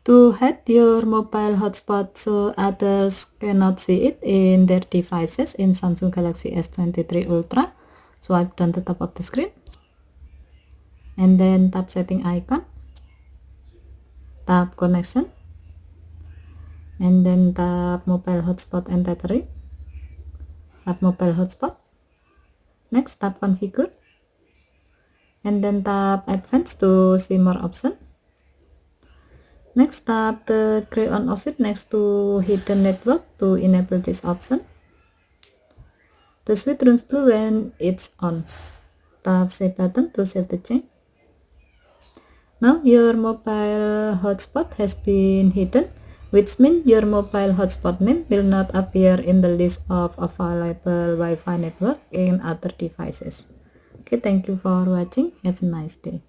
To hide your mobile hotspot so others cannot see it in their devices in Samsung Galaxy S23 Ultra, swipe down the top of the screen and then tap setting icon, tap connection, and then tap mobile hotspot and tethering, tap mobile hotspot, next tap configure, and then tap advanced to see more option. Next, tap the gray on option next to hidden network to enable this option. The switch turns blue when it's on. Tap save button to save the change. Now your mobile hotspot has been hidden, which means your mobile hotspot name will not appear in the list of available Wi-Fi network in other devices. Okay, thank you for watching. Have a nice day.